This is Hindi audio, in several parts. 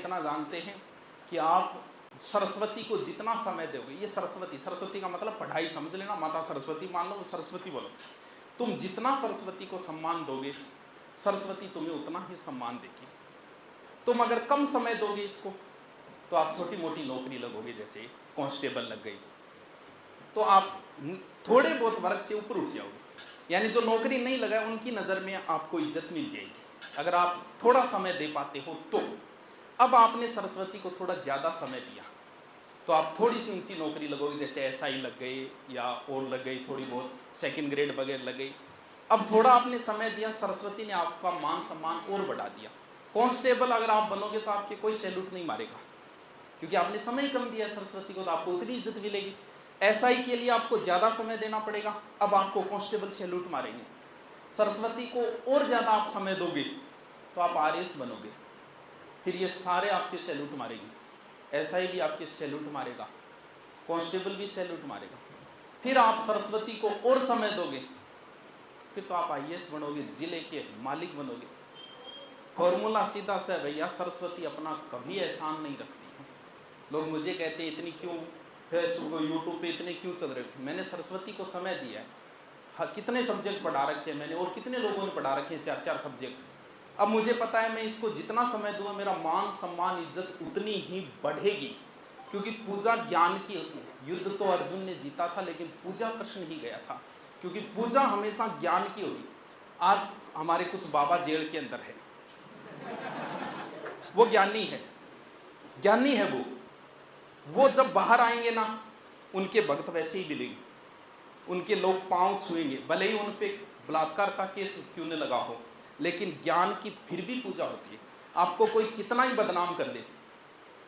इतना जानते हैं कि आप सरस्वती को जितना समय दोगे, ये सरस्वती का मतलब पढ़ाई समझ लेना, माता सरस्वती मान लो, सरस्वती बोलो, तुम जितना सरस्वती को सम्मान दोगे सरस्वती तुम्हें उतना ही सम्मान देगी। तुम अगर कम समय दोगे इसको तो आप छोटी मोटी नौकरी लगोगे, जैसे कांस्टेबल लग गई, तो आप थोड़े बहुत वर्ग से ऊपर उठ जाओगे, यानी जो नौकरी नहीं लगा उनकी नज़र में आपको इज्जत मिल जाएगी अगर आप थोड़ा समय दे पाते हो तो। अब आपने सरस्वती को थोड़ा ज़्यादा समय दिया तो आप थोड़ी सी ऊंची नौकरी लगोगे, जैसे एसआई लग गए या और लग गई, थोड़ी बहुत सेकंड ग्रेड वगैरह लग गई। अब थोड़ा आपने समय दिया, सरस्वती ने आपका मान सम्मान और बढ़ा दिया। कांस्टेबल अगर आप बनोगे तो आपके कोई सैल्यूट नहीं मारेगा, क्योंकि आपने समय कम दिया सरस्वती को, तो आपको उतनी इज्जत मिलेगी। एसआई के लिए आपको ज़्यादा समय देना पड़ेगा, अब आपको कांस्टेबल सैल्यूट मारेंगे। सरस्वती को और ज़्यादा आप समय दोगे तो आप आरएस बनोगे, फिर ये सारे आपके सैल्यूट मारेंगे। एसआई भी आपके सैल्यूट मारेगा, कांस्टेबल भी सैल्यूट मारेगा। फिर आप सरस्वती को और समय दोगे, फिर तो आप आईएएस बनोगे, जिले के मालिक बनोगे। फॉर्मूला सीधा सा है भैया, सरस्वती अपना कभी एहसान नहीं रखती है। लोग मुझे कहते हैं इतनी क्यों फेसबुक यूट्यूब पे इतने क्यों चल रहे हो? मैंने सरस्वती को समय दिया है। हाँ, कितने सब्जेक्ट पढ़ा रखे हैं मैंने, और कितने लोगों ने पढ़ा रखे हैं 4-4 सब्जेक्ट। अब मुझे पता है मैं इसको जितना समय दूंगा मेरा मान सम्मान इज्जत उतनी ही बढ़ेगी, क्योंकि पूजा ज्ञान की होती है। युद्ध तो अर्जुन ने जीता था लेकिन पूजा कृष्ण ही गया था, क्योंकि पूजा हमेशा ज्ञान की होगी। आज हमारे कुछ बाबा जेल के अंदर है, वो ज्ञानी है वो जब बाहर आएंगे ना उनके भक्त वैसे ही मिलेंगे, उनके लोग पांव छुएंगे, भले ही उन पे बलात्कार का केस क्यों न लगा हो, लेकिन ज्ञान की फिर भी पूजा होती है। आपको कोई कितना ही बदनाम कर ले,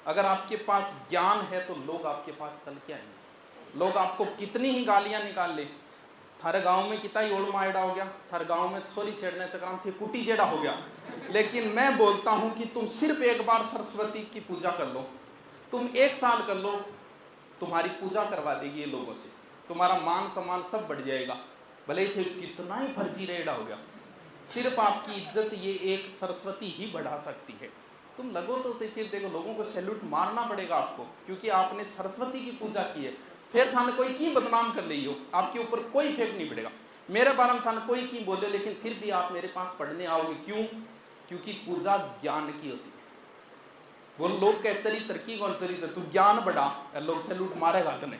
अगर आपके पास ज्ञान है तो लोग आपके पास चल के आएंगे। लोग आपको कितनी ही गालियां निकाल ले, थारे गांव में कितना ही ओड़ मायड़ा हो गया, थारे गांव में छोरी छेड़ने चक्राम थे कुटी जेड़ा हो गया, लेकिन मैं बोलता हूं कि तुम सिर्फ एक बार सरस्वती की पूजा कर लो, तुम 1 साल कर लो, तुम्हारी पूजा करवा देगी ये लोगों से, तुम्हारा मान सम्मान सब बढ़ जाएगा। भले ही थे कितना ही फर्जी रेड़ा हो गया, सिर्फ आपकी इज्जत ये एक सरस्वती ही बढ़ा सकती है। तुम लगो तो सही, फिर देखो लोगों को सैल्यूट मारना पड़ेगा आपको, क्योंकि आपने सरस्वती की पूजा की है। फिर थाने कोई की बदनाम कर ली हो, आपके ऊपर कोई इफेक्ट नहीं पड़ेगा। मेरे बारे में थाने कोई की बोले, लेकिन फिर भी आप मेरे पास पढ़ने आओगे, क्यों? क्योंकि पूजा ज्ञान की होती है। वो लोग कह चरित्र की कौन चरित्र, तू ज्ञान बढ़ा, लोग सैल्यूट मारेगा तने।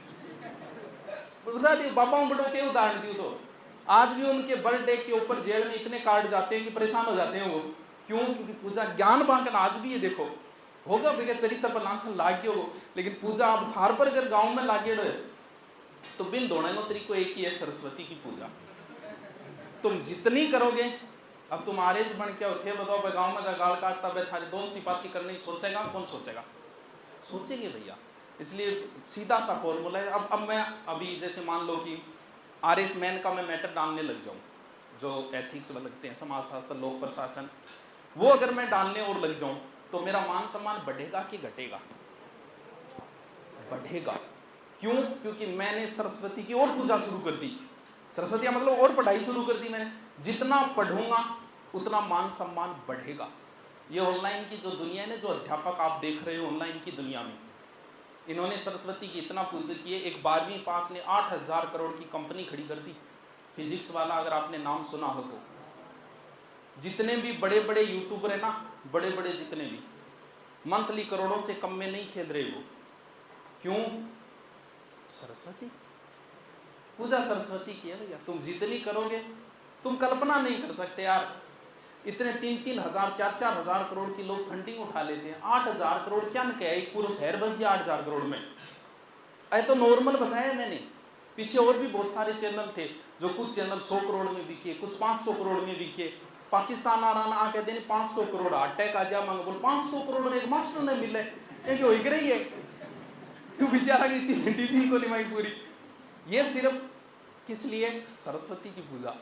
बता दी बाबा बड़ों के उदाहरण दियो तो आज भी उनके बर्थडे के ऊपर जेल में इतने कार्ड जाते हैं कि परेशान हो जाते हैं वो, क्यों? क्योंकि पूजा ज्ञान बांटन आज भी ये देखो होगा भैया, चरित्र पर लांछन लागे हो, लेकिन पूजा आप थार पर अगर गांव में लागे तो बिन धोने का तरीको एक ही है, सरस्वती की पूजा। तुम जितनी करोगे, अब तुम आरएस बन के उठे बताओ गाँव में गाल काटता बे थारे दोस्त की पाची करने सोचेगा कौन? सोचेंगे भैया। इसलिए सीधा सा फॉर्मूला है। अब मैं अभी जैसे मान लो कि आरएस मैन का मैं मैटर डालने लग जाऊं, जो एथिक्स लगते हैं, समाज शास्त्र, लोक प्रशासन, वो अगर मैं डालने और लग जाऊं तो मेरा मान सम्मान बढ़ेगा कि घटेगा? बढ़ेगा। क्यों? क्योंकि मैंने सरस्वती की और पूजा शुरू कर दी। सरस्वती का मतलब और पढ़ाई शुरू कर दी मैंने। जितना पढ़ूंगा उतना मान सम्मान बढ़ेगा। ये ऑनलाइन की जो दुनिया है ना, जो अध्यापक आप देख रहे हो ऑनलाइन की दुनिया में, इन्होंने सरस्वती की इतना पूजा की है। एक 12वीं पास ने 8,000 करोड़ की कंपनी खड़ी कर दी, फिजिक्स वाला, अगर आपने नाम सुना हो तो। जितने भी बड़े बड़े यूट्यूबर है ना, बड़े बड़े जितने भी, मंथली करोड़ों से कम में नहीं खेल रहे वो। क्यों? सरस्वती पूजा सरस्वती की है भैया। तुम जितनी करोगे, तुम कल्पना नहीं कर सकते यार, इतने 3-3 हजार 4-4 हजार करोड़ की लोग फंडिंग उठा लेते हैं। 8,000 करोड़ क्या न क्या, एक पूरा शहर बस गया 8,000 करोड़ में। अरे तो नॉर्मल बताया मैंने, पीछे और भी बहुत सारे चैनल थे, जो कुछ चैनल 100 करोड़ में बिके, कुछ 500 करोड़ में बिके। पाकिस्तान आ रहा आ कहते हैं 500 करोड़ अटैक आ जा मांग बोल, 500 करोड़ एक मास्टर ने मिले, क्योंकि हो रही है क्यों बेचारा की इतनी जिंदगी को निभाई पूरी। ये सिर्फ किस लिए? सरस्वती की पूजा।